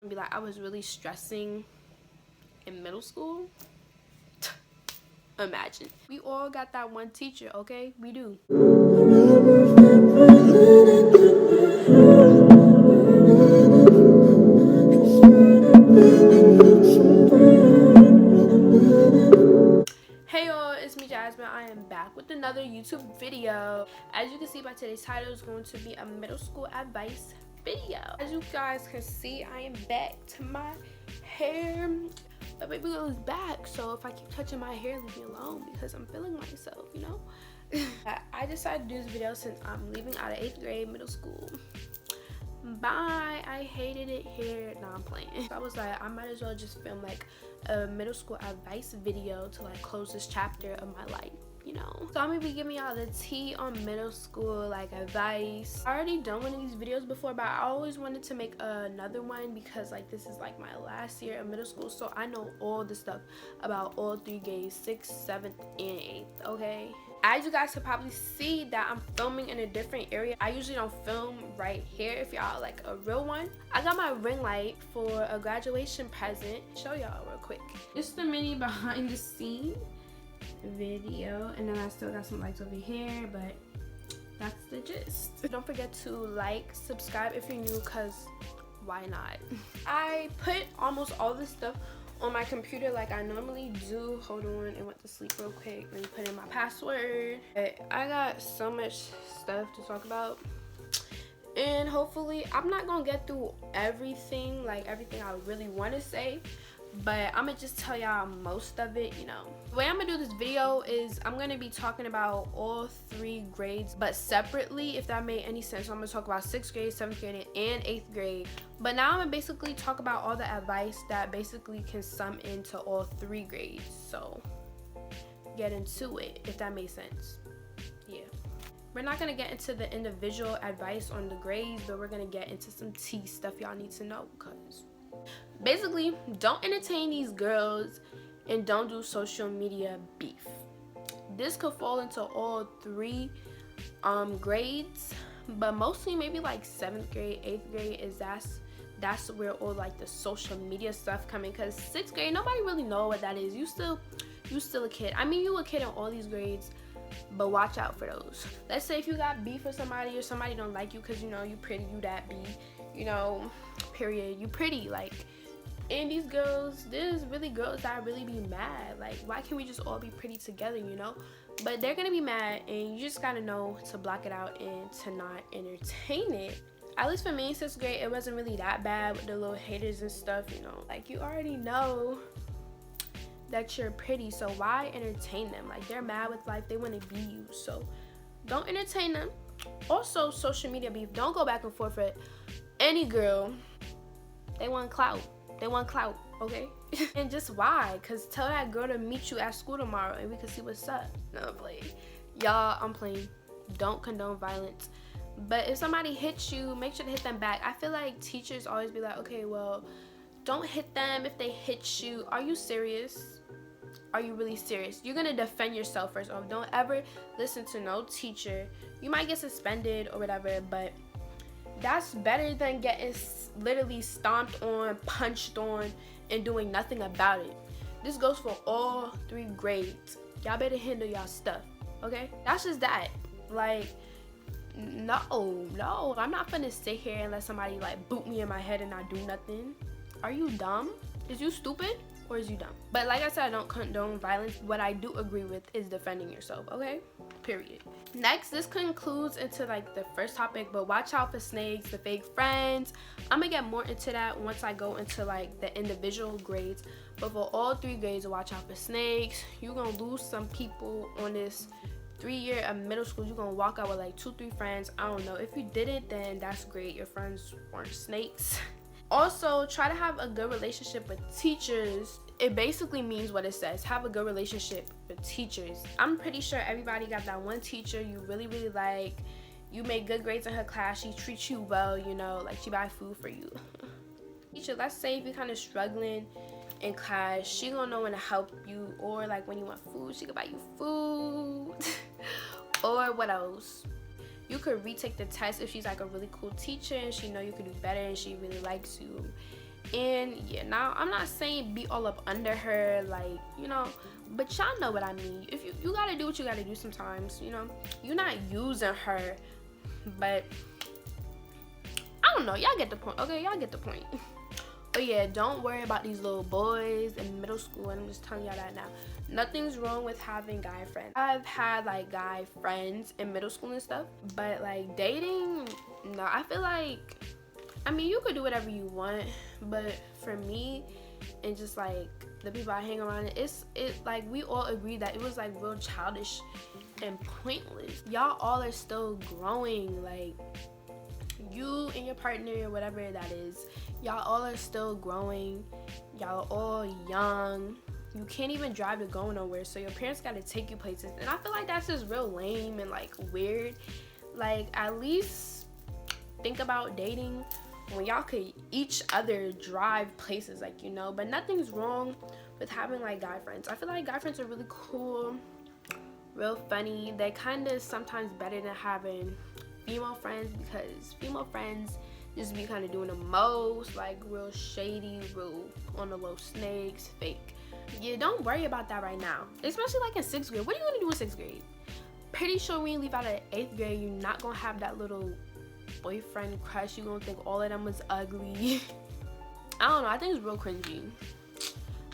Be like, I was really stressing in middle school. Imagine. We all got that one teacher, okay? We do. Hey y'all, it's me Jasmine. I am back with another YouTube video. As you can see by today's title, it's going to be a middle school advice video. As you guys can see, I am back to my hair. But baby girl is back, so if I keep touching my hair, leave me alone because I'm feeling myself, you know. I decided to do this video since I'm leaving out of 8th grade middle school. Bye. I hated it here. Nah, I'm playing. So I was like, I might as well just film like a middle school advice video to like close this chapter of my life, you know. So I'm gonna be giving y'all the tea on middle school like advice. I already done one of these videos before, but I always wanted to make another one because like this is like my last year of middle school, so I know all the stuff about all 3 grades, 6th, 7th, and 8th, okay? As you guys could probably see that I'm filming in a different area. I usually don't film right here if y'all like a real one. I got my ring light for a graduation present. Show y'all real quick. Just a mini behind the scene video, and then I still got some lights over here, but that's the gist. Don't forget to like, subscribe if you're new, because why not? I put almost all this stuff on my computer like I normally do. Hold on, I went to sleep real quick. Let me put in my password. I got so much stuff to talk about, and hopefully I'm not gonna get through everything, like everything I really want to say, but I'm gonna just tell y'all most of it, you know. The way I'm gonna do this video is I'm gonna be talking about all 3 grades, but separately, if that made any sense. So I'm gonna talk about 6th grade, 7th grade, and 8th grade. But now I'm gonna basically talk about all the advice that basically can sum into all 3 grades. So get into it, if that makes sense. Yeah. We're not gonna get into the individual advice on the grades, but we're gonna get into some tea stuff y'all need to know, because basically, don't entertain these girls and don't do social media beef. This could fall into all 3 grades, but mostly maybe like 7th grade, 8th grade is that's where all like the social media stuff coming, because 6th grade nobody really know what that is. You still a kid. I mean, you a kid in all these grades, but watch out for those. Let's say if you got beef with somebody, or somebody don't like you because you know you pretty, you that be, you know, period, you pretty, like. And these girls, there's really girls that really be mad. Like, why can't we just all be pretty together, you know? But they're gonna be mad, and you just gotta know to block it out and to not entertain it. At least for me in 6th grade, it wasn't really that bad with the little haters and stuff, you know? Like, you already know that you're pretty, so why entertain them? Like, they're mad with life, they wanna be you, so don't entertain them. Also, social media beef, don't go back and forth with any girl. They want clout. They want clout, okay? And just why? Because tell that girl to meet you at school tomorrow and we can see what's up. No, I'm playing. Y'all, I'm playing. Don't condone violence. But if somebody hits you, make sure to hit them back. I feel like teachers always be like, okay, well, don't hit them if they hit you. Are you serious? Are you really serious? You're going to defend yourself first off. Don't ever listen to no teacher. You might get suspended or whatever, but that's better than getting literally stomped on, punched on, and doing nothing about it. This goes for all 3 grades. Y'all better handle y'all stuff, okay? That's just that. Like, no, I'm not gonna sit here and let somebody like boot me in my head and not do nothing. Are you dumb? Is you stupid? Or is you dumb? But like I said, I don't condone violence. What I do agree with is defending yourself, okay? Period. Next, this concludes into like the first topic, but watch out for snakes, the fake friends. I'm gonna get more into that once I go into like the individual grades. But for all 3 grades, watch out for snakes. You're gonna lose some people on this 3-year of middle school. You're gonna walk out with like 2-3 friends. I don't know. If you didn't, then that's great. Your friends weren't snakes. Also, try to have a good relationship with teachers. It basically means what it says. Have a good relationship with teachers. I'm pretty sure everybody got that one teacher you really, really like. You make good grades in her class. She treats you well, you know, like she buy food for you. Teacher, let's say if you're kind of struggling in class, she gonna know when to help you, or like when you want food, she can buy you food. Or what else? You could retake the test if she's like a really cool teacher and she know you could do better and she really likes you. And yeah, now I'm not saying be all up under her, like, you know, but y'all know what I mean. If you gotta do what you gotta do sometimes, you know. You're not using her, but I don't know, y'all get the point. Okay, y'all get the point. But yeah, don't worry about these little boys in middle school, and I'm just telling y'all that now. Nothing's wrong with having guy friends. I've had like guy friends in middle school and stuff, but like dating, no. I feel like, I mean, you could do whatever you want, but for me and just like the people I hang around, it like we all agreed that it was like real childish and pointless. Y'all all are still growing, like you and your partner or whatever that is, y'all all are still growing. Y'all are all young. You can't even drive to go nowhere, so your parents gotta take you places, and I feel like that's just real lame and like weird. Like, at least think about dating when y'all could each other drive places, like, you know. But nothing's wrong with having like guy friends. I feel like guy friends are really cool, real funny. They kind of sometimes better than having female friends, because female friends just be kind of doing the most, like real shady, real on the low snakes, fake. Yeah, don't worry about that right now, especially like in 6th grade. What are you gonna do in 6th grade? Pretty sure when you leave out of 8th grade, you're not gonna have that little boyfriend crush. You're gonna think all of them was ugly. I don't know, I think it's real cringy,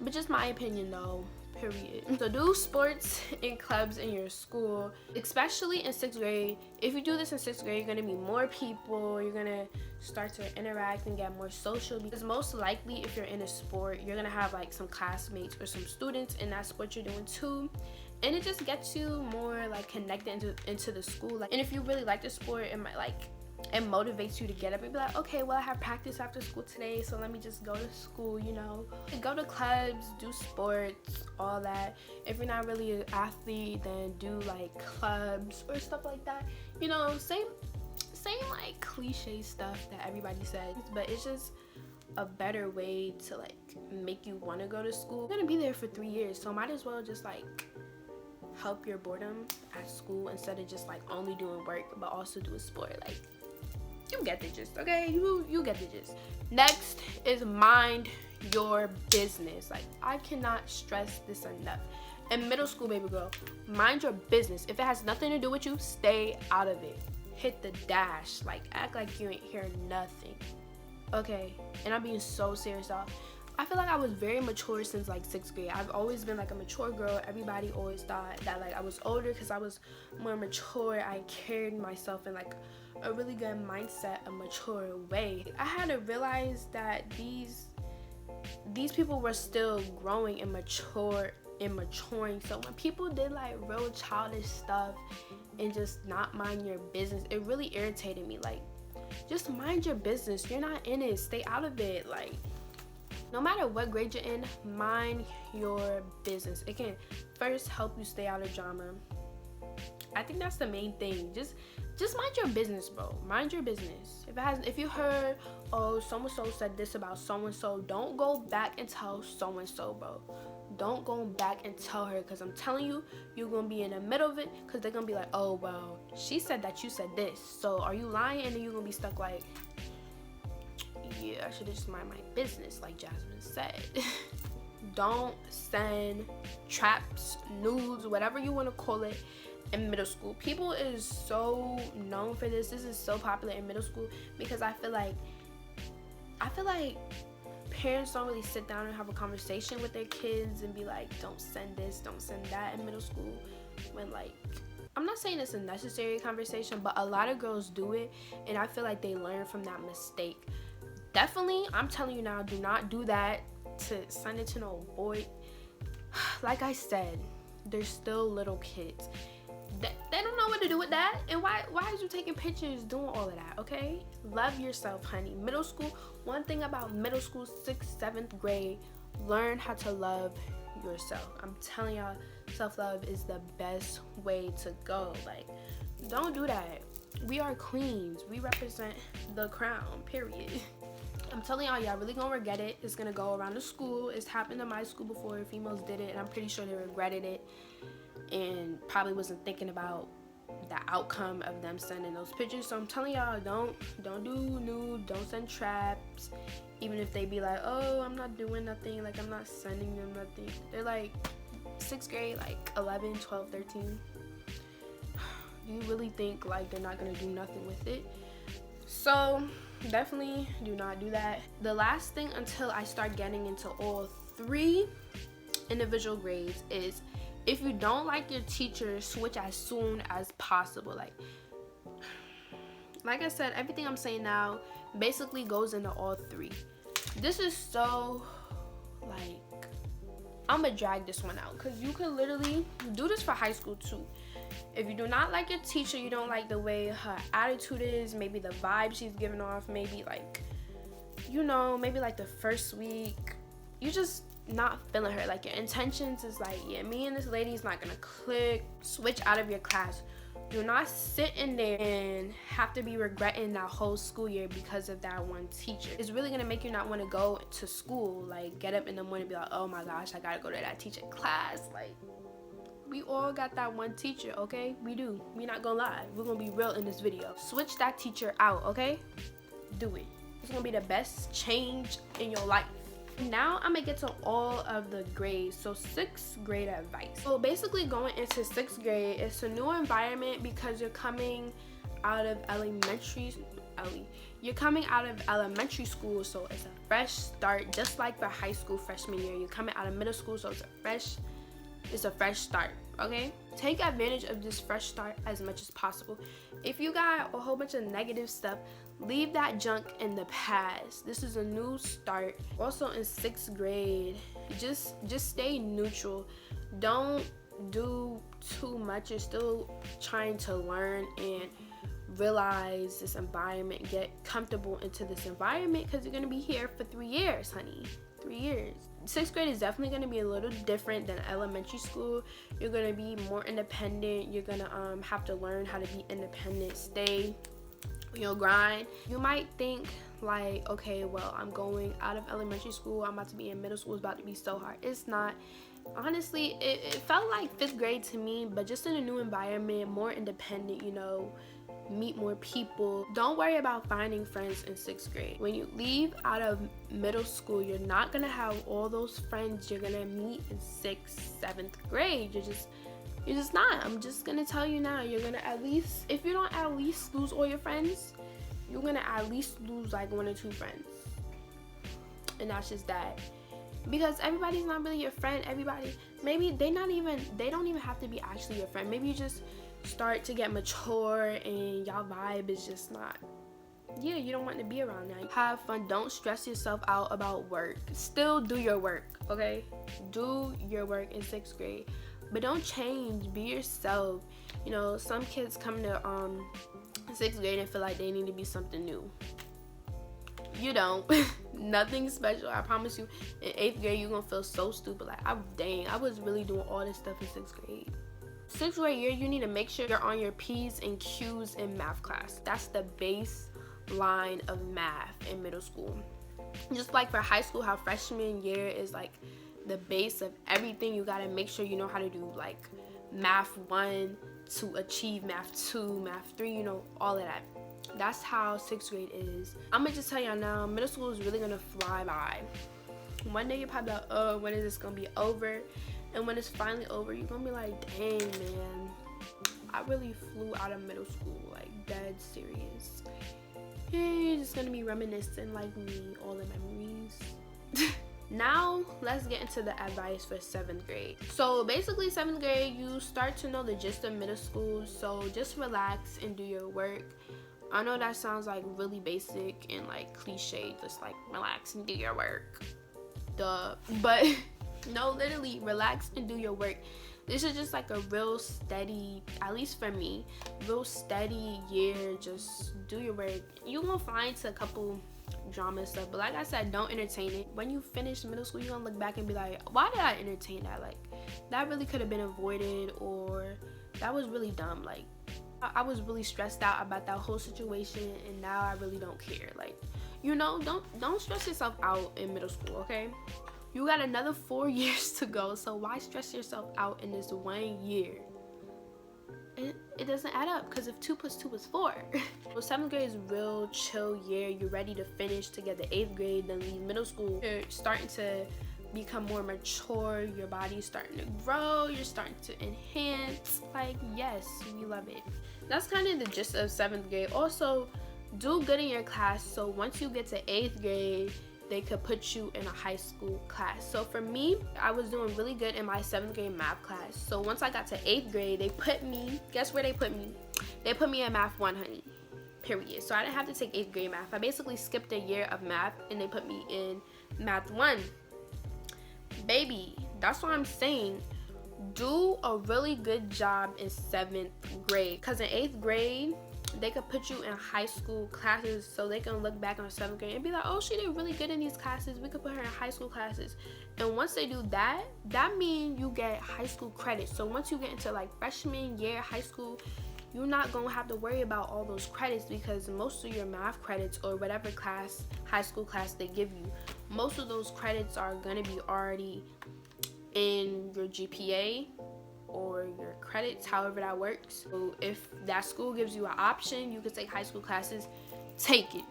but just my opinion though, period. So do sports and clubs in your school, especially in 6th grade. If you do this in 6th grade, you're gonna meet more people, you're gonna start to interact and get more social, because most likely if you're in a sport, you're gonna have like some classmates or some students in that sport you're doing too, and it just gets you more like connected into the school. Like, and if you really like the sport, it might like, it motivates you to get up and be like, okay, well, I have practice after school today, so let me just go to school, you know. Go to clubs, do sports, all that. If you're not really an athlete, then do like clubs or stuff like that, you know. Same like cliche stuff that everybody says, but it's just a better way to like make you want to go to school. You're gonna be there for 3 years, so might as well just like help your boredom at school instead of just like only doing work but also do a sport. Like, you get the gist, okay? You get the gist. Next is mind your business. Like, I cannot stress this enough. In middle school, baby girl, mind your business. If it has nothing to do with you, stay out of it. Hit the dash. Like, act like you ain't hear nothing, okay? And I'm being so serious, y'all. I feel like I was very mature since like 6th grade. I've always been like a mature girl. Everybody always thought that like I was older because I was more mature. I carried myself in like a really good mindset, a mature way. I had to realize that these people were still growing and maturing. So when people did like real childish stuff and just not mind your business, it really irritated me. Like, just mind your business. You're not in it. Stay out of it. Like, no matter what grade you're in, mind your business. It can first help you stay out of drama. I think that's the main thing. Just mind your business, bro. Mind your business. If you heard, oh, so-and-so said this about so-and-so, don't go back and tell so-and-so, bro. Don't go back and tell her, because I'm telling you, you're going to be in the middle of it, because they're going to be like, oh, well, she said that you said this, so are you lying? And then you're going to be stuck like, yeah, I should have just mind my business, like Jasmine said. Don't send traps, nudes, whatever you want to call it, in middle school. People is so known for this. This is so popular in middle school because I feel like parents don't really sit down and have a conversation with their kids and be like, don't send this, don't send that in middle school. When like, I'm not saying it's a necessary conversation, but a lot of girls do it, and I feel like they learn from that mistake. Definitely, I'm telling you now, do not do that to send it to no boy. Like I said, they're still little kids. They don't know what to do with that. And why is you taking pictures doing all of that, okay? Love yourself, honey. Middle school, one thing about middle school, 6th, 7th grade, learn how to love yourself. I'm telling y'all, self-love is the best way to go. Like, don't do that. We are queens. We represent the crown, period. I'm telling y'all really gonna regret it. It's gonna go around the school. It's happened to my school before. Females did it, and I'm pretty sure they regretted it and probably wasn't thinking about the outcome of them sending those pictures. So I'm telling y'all, don't do nude, don't send traps. Even if they be like, oh, I'm not doing nothing, like I'm not sending them nothing. They're like 6th grade, like 11, 12, 13. Do you really think like they're not gonna do nothing with it? So definitely do not do that. The last thing until I start getting into all 3 individual grades is, if you don't like your teacher, switch as soon as possible. Like I said, everything I'm saying now basically goes into all 3. This is so, like, I'm gonna drag this one out because you could literally do this for high school too. If you do not like your teacher, you don't like the way her attitude is, maybe the vibe she's giving off, maybe like, you know, maybe like the first week, you just not feeling her, like your intentions is like, yeah, me and this lady is not gonna click, switch out of your class. Do not sit in there and have to be regretting that whole school year because of that one teacher. It's really gonna make you not want to go to school, like get up in the morning and be like, oh my gosh, I gotta go to that teacher class. Like, we all got that one teacher, okay? We do. We not gonna lie, we're gonna be real in this video. Switch that teacher out, okay? Do it. It's gonna be the best change in your life. Now I'm gonna get to all of the grades. So 6th grade advice. So basically going into 6th grade, it's a new environment because you're coming out of you're coming out of elementary school, so it's a fresh start, just like the high school freshman year. You're coming out of middle school, so it's a fresh start, okay? Take advantage of this fresh start as much as possible. If you got a whole bunch of negative stuff, leave that junk in the past. This is a new start. Also in 6th grade, just stay neutral. Don't do too much. You're still trying to learn and realize this environment, get comfortable into this environment, because you're gonna be here for 3 years, honey. 3 years. 6th grade is definitely going to be a little different than elementary school. You're going to be more independent. You're going to have to learn how to be independent, stay on your grind. You might think like, okay, well, I'm going out of elementary school, I'm about to be in middle school, it's about to be so hard. It's not. Honestly, it felt like 5th grade to me, but just in a new environment, more independent, you know, meet more people. Don't worry about finding friends in 6th grade. When you leave out of middle school, you're not gonna have all those friends you're gonna meet in 6th, 7th grade. You're just not. I'm just gonna tell you now, you're gonna at least, if you don't at least lose all your friends, you're gonna at least lose like 1 or 2 friends. And that's just that. Because everybody's not really your friend. Everybody, maybe they don't even have to be actually your friend. Maybe you just start to get mature and y'all vibe is just not, yeah, you don't want to be around that. Have fun. Don't stress yourself out about work. Still do your work, okay? Do your work in 6th grade, but don't change. Be yourself. You know, some kids come to 6th grade and feel like they need to be something new. You don't. Nothing special. I promise you, in 8th grade you're gonna feel so stupid, like, I was really doing all this stuff in 6th grade. 6th grade year, you need to make sure you're on your P's and Q's in math class. That's the baseline of math in middle school. Just like for high school, how freshman year is like the base of everything. You gotta make sure you know how to do like math 1 to achieve math 2, math 3, you know, all of that. That's how 6th grade is. I'm gonna just tell y'all now, middle school is really gonna fly by. One day you're probably like, oh, when is this gonna be over? And when it's finally over, you're gonna be like, dang, man, I really flew out of middle school, like dead serious. Yeah, you're just gonna be reminiscing like me, all the memories. Now, let's get into the advice for 7th grade. So basically 7th grade, you start to know the gist of middle school, so just relax and do your work. I know that sounds like really basic and like cliche, just like relax and do your work. Duh. But no, literally relax and do your work. This is just like a real steady, at least for me, real steady year. Just do your work. You're gonna find a couple drama stuff, but like I said, don't entertain it. When you finish middle school, you're gonna look back and be like, why did I entertain that? Like, that really could have been avoided, or that was really dumb. Like, I was really stressed out about that whole situation, and now I really don't care. Like, you know, don't stress yourself out in middle school, okay? You got another 4 years to go, so why stress yourself out in this 1 year? it doesn't add up, because if 2 plus 2 is 4. Well, 7th grade is real chill year. You're ready to finish to get the 8th grade, then leave middle school. You're starting to become more mature. Your body's starting to grow. You're starting to enhance. Like, yes, we love it. That's kind of the gist of 7th grade. Also, do good in your class, so once you get to 8th grade, they could put you in a high school class. So for me, I was doing really good in my 7th grade math class. So once I got to 8th grade, they put me, guess where they put me? They put me in math 1, honey, period. So I didn't have to take 8th grade math. I basically skipped a year of math and they put me in math 1. Baby, that's what I'm saying. Do a really good job in 7th grade, because in 8th grade, they could put you in high school classes, so they can look back on 7th grade and be like, oh, she did really good in these classes. We could put her in high school classes. And once they do that, that means you get high school credits. So once you get into like freshman year high school, you're not gonna have to worry about all those credits, because most of your math credits or whatever class, high school class they give you, most of those credits are gonna be already in your GPA or your credits, however that works. So if that school gives you an option, you could take high school classes, take it.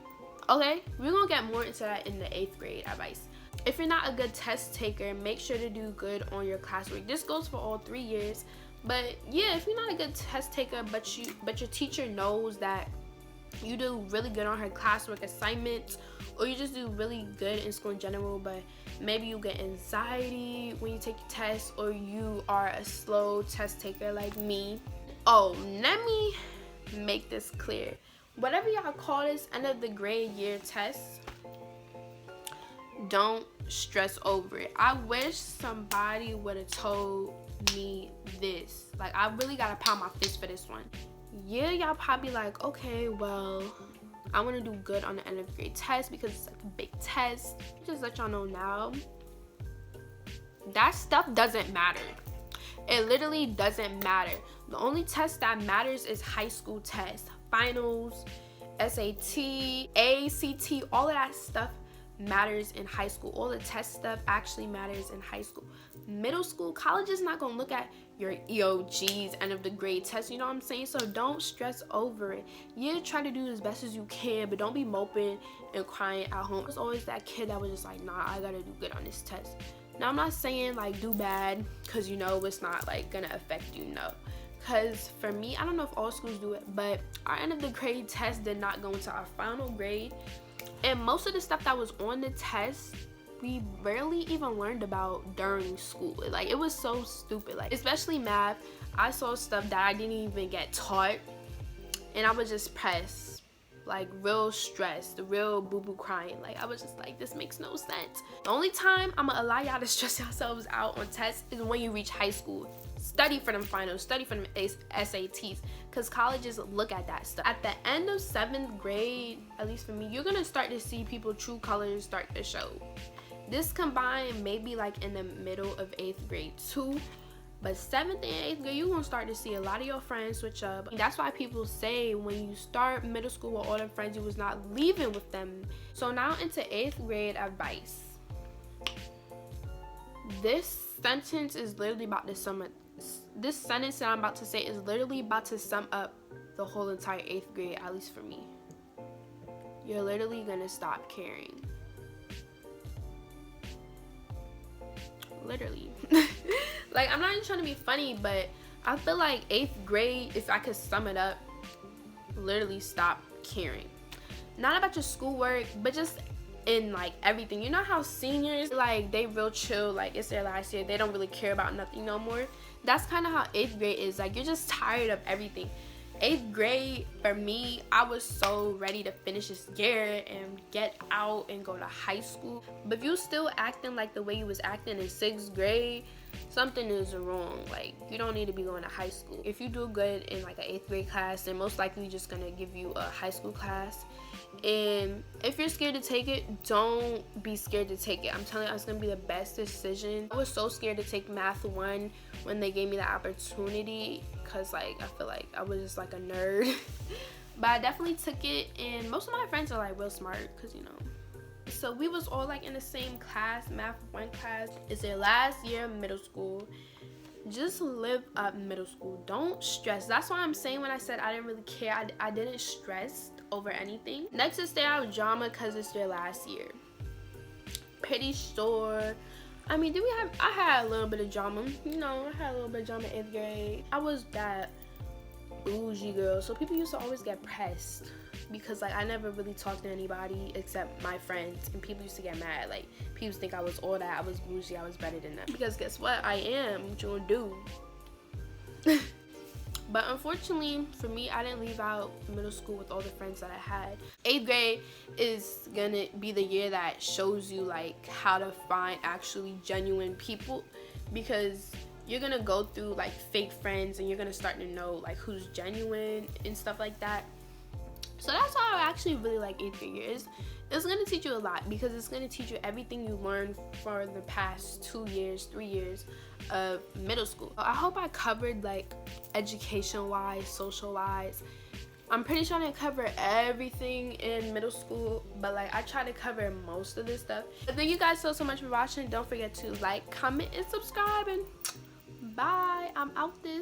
Okay, we're gonna get more into that in the 8th grade advice. If you're not a good test taker, make sure to do good on your classwork. This goes for all 3 years, but yeah, if you're not a good test taker, but your teacher knows that you do really good on her classwork assignments, or you just do really good in school in general, but maybe you get anxiety when you take your test, or you are a slow test taker like me. Oh, let me make this clear. Whatever y'all call this end of the grade year test, don't stress over it. I wish somebody would have told me this. Like, I really gotta pound my fist for this one. Yeah, y'all probably like, okay, well, I want to do good on the end of grade test because it's like a big test. Just let y'all know now, that stuff doesn't matter. It literally doesn't matter. The only test that matters is high school tests, finals, SAT, ACT, all of that stuff matters in high school. All the test stuff actually matters in high school. Middle school, college is not gonna look at your EOGs, end of the grade test, you know what I'm saying? So don't stress over it. You try to do as best as you can, but don't be moping and crying at home. There's always that kid that was just like, nah, I gotta do good on this test. Now I'm not saying like do bad, because you know it's not like gonna affect you, no. Because for me, I don't know if all schools do it, but our end of the grade test did not go into our final grade, and most of the stuff that was on the test we barely even learned about during school. Like, it was so stupid. Like, especially math, I saw stuff that I didn't even get taught, and I was just pressed, like real stressed, real boo-boo crying. Like, I was just like, this makes no sense. The only time I'm gonna allow y'all to stress yourselves out on tests is when you reach high school. Study for them finals, study for them SATs, because colleges look at that stuff. At the end of 7th grade, at least for me, you're gonna start to see people true colors start to show. This combined maybe like in the middle of 8th grade too, but 7th and 8th grade, you're gonna start to see a lot of your friends switch up. That's why people say when you start middle school with all them friends, you was not leaving with them. So now into 8th grade advice. This sentence is literally about to sum up. This sentence that I'm about to say is literally about to sum up the whole entire 8th grade, at least for me. You're literally gonna stop caring. Literally. Like, I'm not even trying to be funny, but I feel like 8th grade, if I could sum it up, literally stop caring. Not about your schoolwork, but just in like everything. You know how seniors, like, they real chill, like it's their last year, they don't really care about nothing no more. That's kind of how 8th grade is. Like, you're just tired of everything. 8th grade, for me, I was so ready to finish this year and get out and go to high school. But if you still acting like the way you was acting in 6th grade, something is wrong. Like, you don't need to be going to high school. If you do good in like an 8th grade class, they're most likely just gonna give you a high school class. And if you're scared to take it, don't be scared to take it. I'm telling you, it's gonna be the best decision. I was so scared to take math 1 when they gave me the opportunity, because like I feel like I was just like a nerd. But I definitely took it, and most of my friends are like real smart, because you know. So we was all like in the same class, math 1 class. It's their last year of middle school. just live up middle school. Don't stress. That's why I'm saying when I said I didn't really care, I didn't stress over anything. Next is stay out of drama because it's your last year. Pretty sure. I mean, I had a little bit of drama. You know, I had a little bit of drama in 8th grade. I was that bougie girl, so people used to always get pressed because like I never really talked to anybody except my friends, and people used to get mad. Like, people used to think I was all that, I was bougie, I was better than them. Because guess what? I am. What you gonna do? But unfortunately for me, I didn't leave out middle school with all the friends that I had. 8th grade is gonna be the year that shows you like how to find actually genuine people, because you're gonna go through like fake friends and you're gonna start to know like who's genuine and stuff like that. So that's why I actually really like 8th grade years. It's gonna teach you a lot because it's gonna teach you everything you learned for the past 2 years, 3 years of middle school. I hope I covered like education wise, social wise. I'm pretty sure I didn't cover everything in middle school, but like I try to cover most of this stuff. But thank you guys so much for watching. Don't forget to like, comment, and subscribe, and bye. I'm out this.